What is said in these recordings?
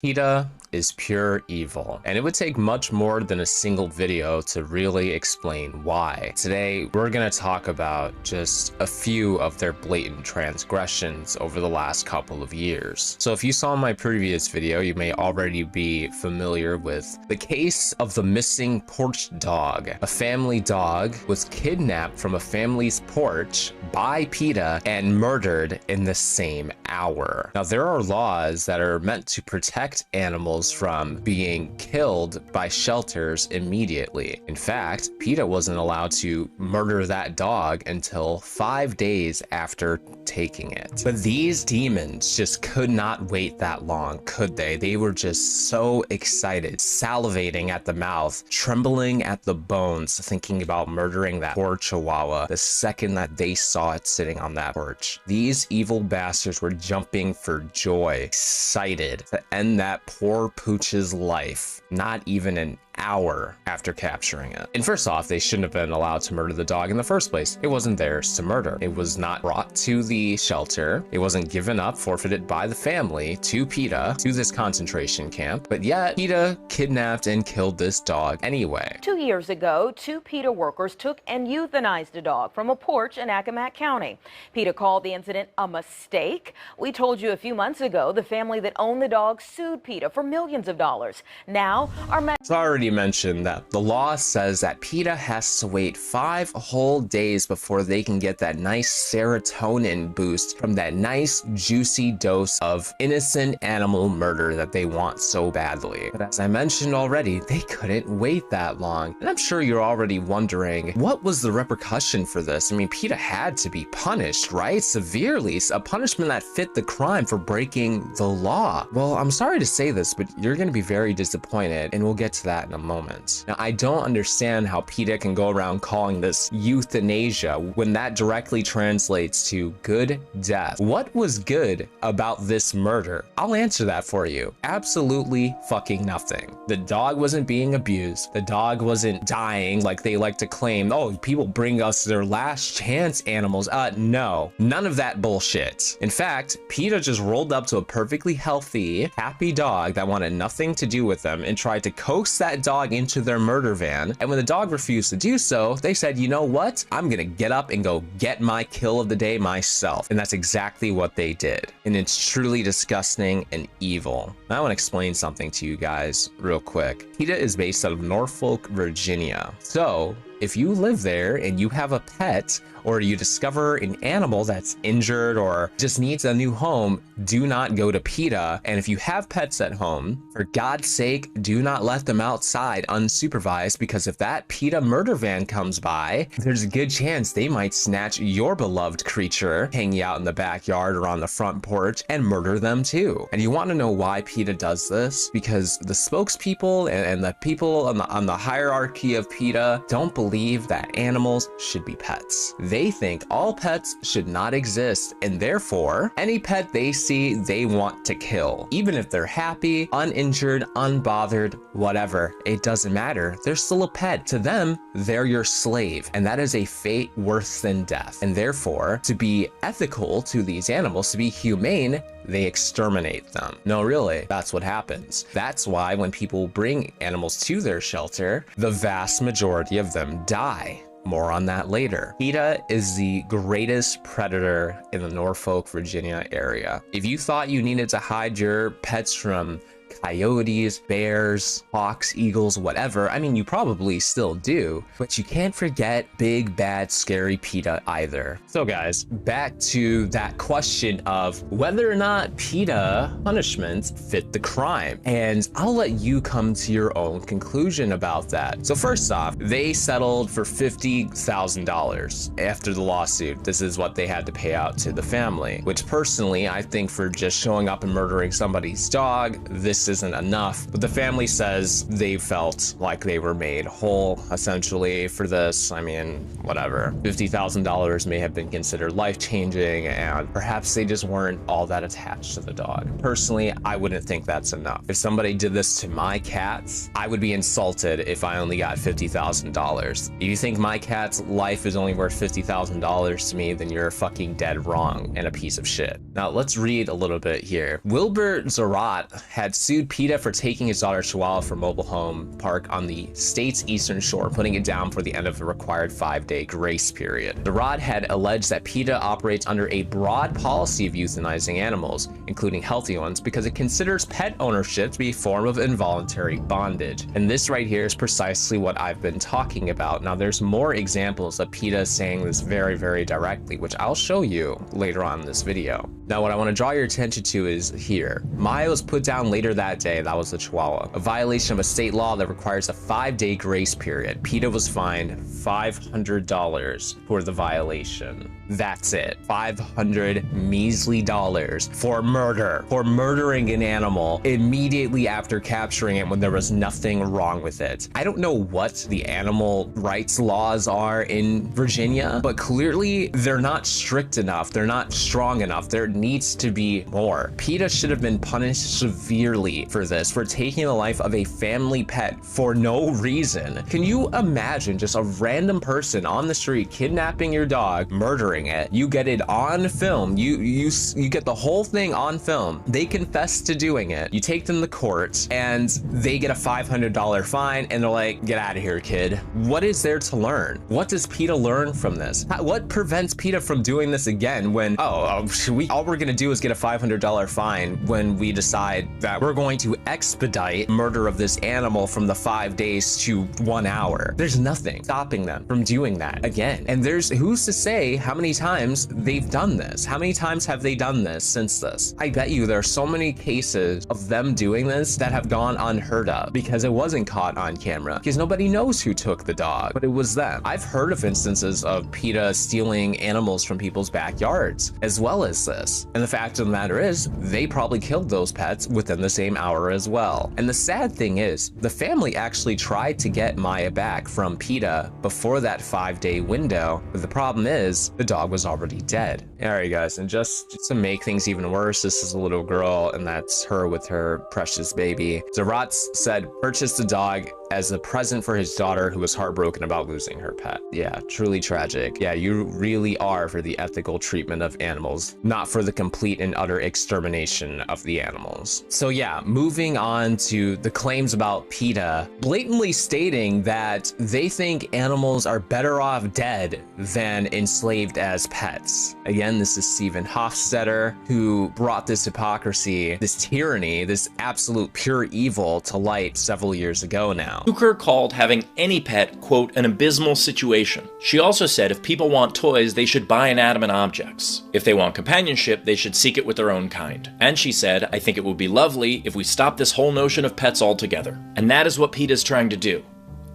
PETA is pure evil, and it would take much more than a single video to really explain why. Today, we're gonna talk about just a few of their blatant transgressions over the last couple of years. So if you saw my previous video, you may already be familiar with the case of the missing porch dog. A family dog was kidnapped from a family's porch by PETA and murdered in the same hour. Now, there are laws that are meant to protect animals from being killed by shelters immediately. In fact, PETA wasn't allowed to murder that dog until 5 days after taking it. But these demons just could not wait that long, could they? They were just so excited, salivating at the mouth, trembling at the bones, thinking about murdering that poor chihuahua the second that they saw it sitting on that porch. These evil bastards were jumping for joy, excited to end that poor pooch's life, not even an hour after capturing it. And first off, they shouldn't have been allowed to murder the dog in the first place. It wasn't theirs to murder. It was not brought to the shelter. It wasn't given up, forfeited by the family to PETA, to this concentration camp. But yet, PETA kidnapped and killed this dog anyway. 2 years ago, 2 PETA workers took and euthanized a dog from a porch in Accomack County. PETA called the incident a mistake. We told you a few months ago the family that owned the dog sued PETA for millions of dollars. Now, It's already mentioned that the law says that PETA has to wait 5 whole days before they can get that nice serotonin boost from that nice juicy dose of innocent animal murder that they want so badly. But as I mentioned already, they couldn't wait that long. And I'm sure you're already wondering, what was the repercussion for this? I mean, PETA had to be punished, right? Severely, a punishment that fit the crime for breaking the law. Well, I'm sorry to say this, but you're going to be very disappointed, and we'll get to that in a moment. Now, I don't understand how PETA can go around calling this euthanasia when that directly translates to good death. What was good about this murder? I'll answer that for you. Absolutely fucking nothing. The dog wasn't being abused. The dog wasn't dying like they like to claim. Oh, people bring us their last chance animals. No, none of that bullshit. In fact, PETA just rolled up to a perfectly healthy, happy dog that wanted nothing to do with them and tried to coax that dog into their murder van. And when the dog refused to do so, they said, you know what? I'm gonna get up and go get my kill of the day myself. And that's exactly what they did. And it's truly disgusting and evil. Now I want to explain something to you guys real quick. PETA is based out of Norfolk, Virginia. So if you live there and you have a pet, or you discover an animal that's injured or just needs a new home, do not go to PETA. And if you have pets at home, for God's sake, do not let them outside unsupervised, because if that PETA murder van comes by, there's a good chance they might snatch your beloved creature hanging out in the backyard or on the front porch and murder them too. And you want to know why PETA does this? Because the spokespeople and the people on the hierarchy of PETA don't believe that animals should be pets. They think all pets should not exist, and therefore, any pet they see, they want to kill. Even if they're happy, uninjured, unbothered, whatever, it doesn't matter. They're still a pet. To them, they're your slave, and that is a fate worse than death. And therefore, to be ethical to these animals, to be humane, they exterminate them. No, really, that's what happens. That's why when people bring animals to their shelter, the vast majority of them die. More on that later. PETA is the greatest predator in the Norfolk, Virginia area. If you thought you needed to hide your pets from coyotes, bears, hawks, eagles, whatever, I mean, you probably still do, but you can't forget big, bad, scary PETA either. So guys, back to that question of whether or not PETA punishments fit the crime. And I'll let you come to your own conclusion about that. So first off, they settled for $50,000 after the lawsuit. This is what they had to pay out to the family, which personally, I think for just showing up and murdering somebody's dog, this isn't enough. But the family says they felt like they were made whole essentially for this. I mean, whatever. $50,000 may have been considered life-changing, and perhaps they just weren't all that attached to the dog. Personally, I wouldn't think that's enough. If somebody did this to my cats, I would be insulted if I only got $50,000. If you think my cat's life is only worth $50,000 to me, then you're fucking dead wrong and a piece of shit. Now let's read a little bit here. Wilbur Zarat had sued sued PETA for taking his daughter Chihuahua from mobile home park on the state's eastern shore, putting it down for the end of the required 5-day grace period. The Rod had alleged that PETA operates under a broad policy of euthanizing animals, including healthy ones, because it considers pet ownership to be a form of involuntary bondage. And this right here is precisely what I've been talking about. Now, there's more examples of PETA saying this very, very directly, which I'll show you later on in this video. Now, what I want to draw your attention to is here. Maya was put down later that day. That was the Chihuahua. A violation of a state law that requires a 5-day grace period. PETA was fined $500 for the violation. That's it. $500 measly dollars for murder, for murdering an animal immediately after capturing it when there was nothing wrong with it. I don't know what the animal rights laws are in Virginia, but clearly they're not strict enough. They're not strong enough. There needs to be more. PETA should have been punished severely for this, for taking the life of a family pet for no reason. Can you imagine just a random person on the street kidnapping your dog, murdering it? You get it on film. You get the whole thing on film. They confess to doing it. You take them to court and they get a $500 fine and they're like, get out of here, kid. What is there to learn? What does PETA learn from this? What prevents PETA from doing this again when, all we're gonna do is get a $500 fine when we decide that we're going to expedite murder of this animal from the 5 days to 1 hour? There's nothing stopping them from doing that again. And who's to say how many times they've done this? How many times have they done this since this? I bet you there are so many cases of them doing this that have gone unheard of because it wasn't caught on camera, because nobody knows who took the dog, but it was them. I've heard of instances of PETA stealing animals from people's backyards as well as this. And the fact of the matter is, they probably killed those pets within the same hour as well. And the sad thing is, the family actually tried to get Maya back from PETA before that 5-day window, but the problem is, the dog was already dead. All right, guys, and just to make things even worse, this is a little girl, and that's her with her precious baby. Zaratz said, purchased the dog as a present for his daughter who was heartbroken about losing her pet. Yeah, truly tragic. Yeah, you really are for the ethical treatment of animals, not for the complete and utter extermination of the animals. So yeah, moving on to the claims about PETA, blatantly stating that they think animals are better off dead than enslaved as pets. Again, this is Stephen Hofstetter, who brought this hypocrisy, this tyranny, this absolute pure evil to light several years ago now. Zucker called having any pet, quote, an abysmal situation. She also said if people want toys, they should buy inanimate objects. If they want companionship, they should seek it with their own kind. And she said, I think it would be lovely if we stop this whole notion of pets altogether. And that is what PETA's trying to do.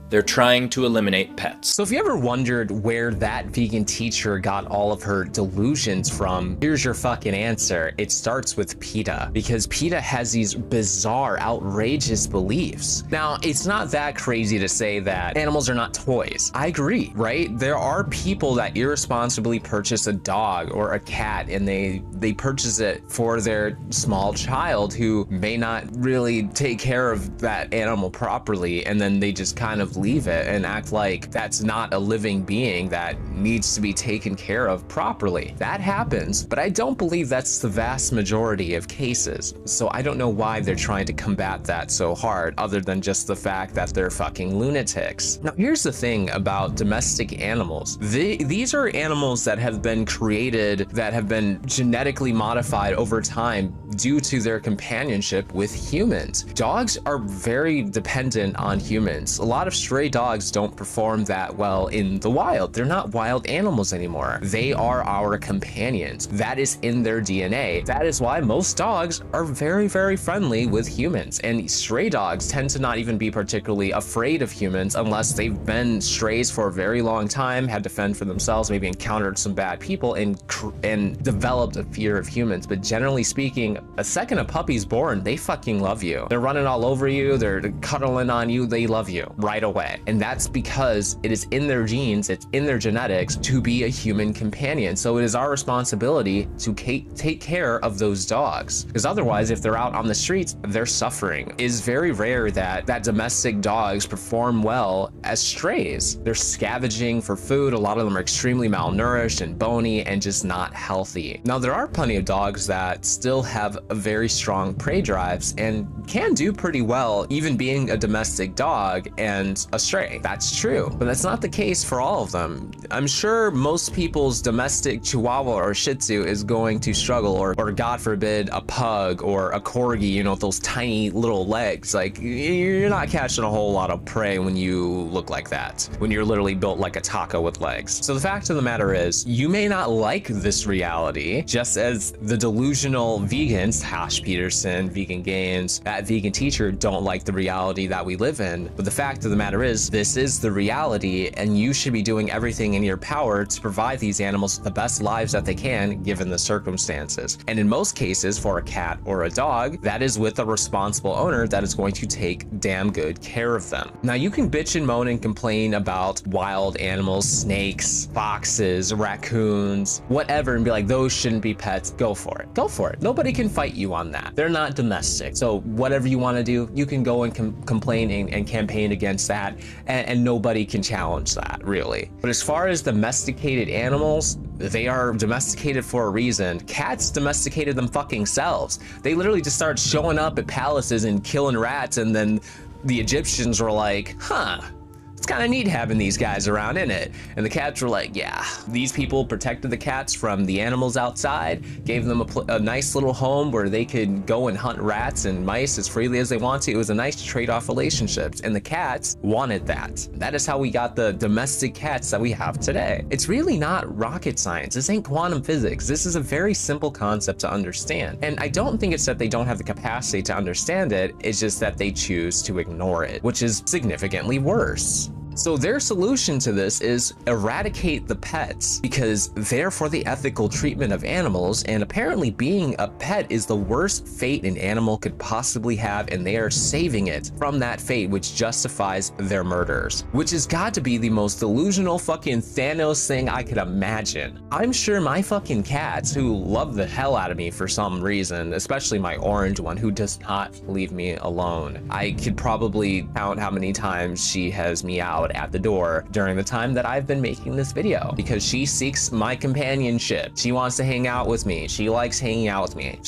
They're trying to eliminate pets. So if you ever wondered where that vegan teacher got all of her delusions from, here's your fucking answer. It starts with PETA, because PETA has these bizarre, outrageous beliefs. Now, it's not that crazy to say that animals are not toys. I agree, right? There are people that irresponsibly purchase a dog or a cat, and they purchase it for their small child who may not really take care of that animal properly, and then they just kind of leave it and act like that's not a living being that needs to be taken care of properly. That happens, but I don't believe that's the vast majority of cases. So I don't know why they're trying to combat that so hard, other than just the fact that they're fucking lunatics. Now, here's the thing about domestic animals. These are animals that have been created, that have been genetically modified over time due to their companionship with humans. Dogs are very dependent on humans. A lot of stray dogs don't perform that well in the wild. They're not wild animals anymore. They are our companions. That is in their DNA. That is why most dogs are very, very friendly with humans. And stray dogs tend to not even be particularly afraid of humans unless they've been strays for a very long time, had to fend for themselves, maybe encountered some bad people and developed a fear of humans. But generally speaking, a second a puppy's born, they fucking love you. They're running all over you. They're cuddling on you. They love you right away. way. And that's because it is in their genes, it's in their genetics to be a human companion. So it is our responsibility to take care of those dogs, because otherwise, if they're out on the streets, they're suffering. It is very rare that domestic dogs perform well as strays. They're scavenging for food. A lot of them are extremely malnourished and bony and just not healthy. Now, there are plenty of dogs that still have a very strong prey drives and can do pretty well, even being a domestic dog and a stray. That's true, but that's not the case for all of them. I'm sure most people's domestic Chihuahua or Shih Tzu is going to struggle, or God forbid, a pug or a corgi, you know, with those tiny little legs. Like, you're not catching a whole lot of prey when you look like that, when you're literally built like a taco with legs. So the fact of the matter is, you may not like this reality, just as the delusional vegans, Hash Peterson, Vegan Games, that vegan teacher, don't like the reality that we live in. But the fact of the matter is, this is the reality, and you should be doing everything in your power to provide these animals the best lives that they can given the circumstances. And in most cases, for a cat or a dog, that is with a responsible owner that is going to take damn good care of them. Now, you can bitch and moan and complain about wild animals, snakes, foxes, raccoons, whatever, and be like, those shouldn't be pets. Go for it. Go for it. Nobody can fight you on that. They're not domestic. So whatever you want to do, you can go and complain and campaign against that, and nobody can challenge that, really. But as far as domesticated animals, they are domesticated for a reason. Cats domesticated them fucking selves. They literally just started showing up at palaces and killing rats, and then the Egyptians were like, huh, it's kind of neat having these guys around, isn't it? And the cats were like, yeah. These people protected the cats from the animals outside, gave them a nice little home where they could go and hunt rats and mice as freely as they want to. It was a nice trade-off relationships, and the cats wanted that. That is how we got the domestic cats that we have today. It's really not rocket science. This ain't quantum physics. This is a very simple concept to understand. And I don't think it's that they don't have the capacity to understand it, it's just that they choose to ignore it, which is significantly worse. So their solution to this is eradicate the pets, because they're for the ethical treatment of animals, and apparently being a pet is the worst fate an animal could possibly have, and they are saving it from that fate, which justifies their murders, which has got to be the most delusional fucking Thanos thing I could imagine. I'm sure my fucking cats, who love the hell out of me for some reason, especially my orange one, who does not leave me alone. I could probably count how many times she has meowed at the door during the time that I've been making this video, because she seeks my companionship. She wants to hang out with me. She likes hanging out with me.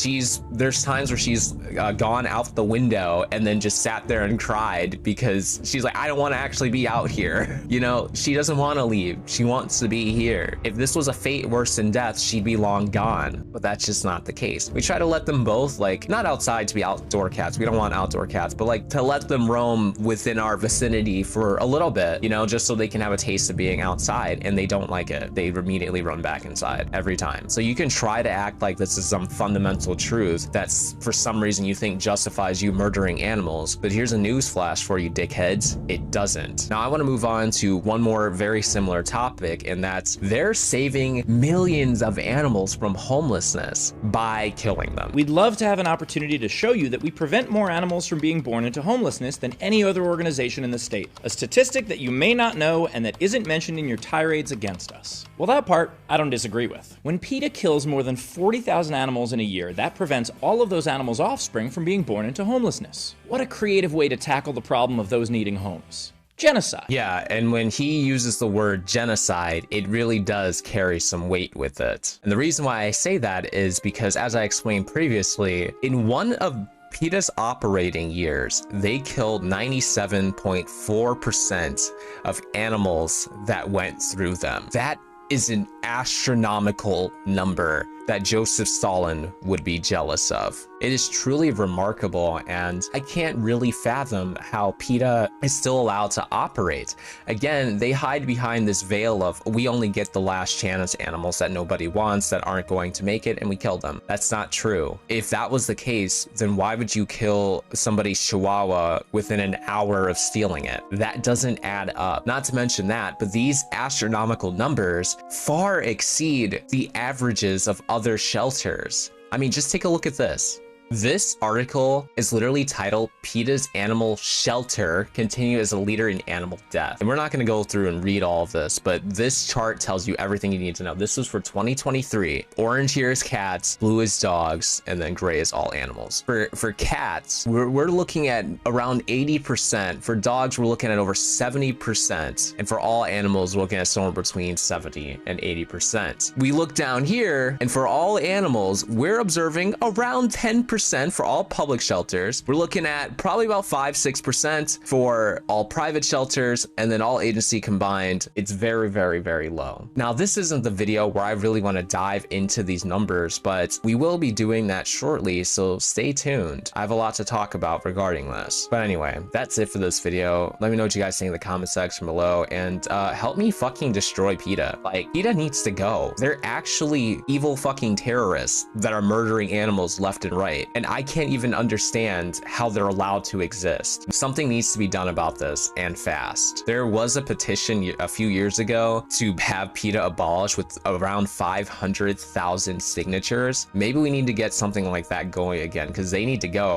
There's times where she's gone out the window and then just sat there and cried because she's like, I don't want to actually be out here. You know, she doesn't want to leave. She wants to be here. If this was a fate worse than death, she'd be long gone, but that's just not the case. We try to let them both, like, not outside to be outdoor cats. We don't want outdoor cats, but like to let them roam within our vicinity for a little bit, you know, just so they can have a taste of being outside, and they don't like it. They immediately run back inside every time. So you can try to act like this is some fundamental truth that's for some reason you think justifies you murdering animals, but here's a news flash for you dickheads. It doesn't. Now I want to move on to one more very similar topic, and that's they're saving millions of animals from homelessness by killing them. We'd love to have an opportunity to show you that we prevent more animals from being born into homelessness than any other organization in the state. A statistic that you may not know and that isn't mentioned in your tirades against us. Well, that part, I don't disagree with. When PETA kills more than 40,000 animals in a year, that prevents all of those animals' offspring from being born into homelessness. What a creative way to tackle the problem of those needing homes. Genocide. Yeah, and when he uses the word genocide, it really does carry some weight with it. And the reason why I say that is because, as I explained previously, in one of PETA's operating years, they killed 97.4% of animals that went through them. That is an astronomical number that Joseph Stalin would be jealous of. It is truly remarkable, and I can't really fathom how PETA is still allowed to operate. Again, they hide behind this veil of, we only get the last chance animals that nobody wants, that aren't going to make it, and we kill them. That's not true. If that was the case, then why would you kill somebody's chihuahua within an hour of stealing it? That doesn't add up. Not to mention that, but these astronomical numbers far exceed the averages of other shelters. I mean, just take a look at this. This article is literally titled PETA's Animal Shelter Continue as a Leader in Animal Death. And we're not going to go through and read all of this, but this chart tells you everything you need to know. This was for 2023. Orange here is cats, blue is dogs, and then gray is all animals. For cats, we're looking at around 80%. For dogs, we're looking at over 70%. And for all animals, we're looking at somewhere between 70 and 80%. We look down here, and for all animals, we're observing around 10% for all public shelters. We're looking at probably about 5-6% for all private shelters, and then all agency combined, it's very, very, very low. Now, this isn't the video where I really want to dive into these numbers, but we will be doing that shortly, so stay tuned. I have a lot to talk about regarding this. But anyway, that's it for this video. Let me know what you guys think in the comment section below, and help me fucking destroy PETA. Like, PETA needs to go. They're actually evil fucking terrorists that are murdering animals left and right, and I can't even understand how they're allowed to exist. Something needs to be done about this, and fast. There was a petition a few years ago to have PETA abolished with around 500,000 signatures. Maybe we need to get something like that going again, because they need to go.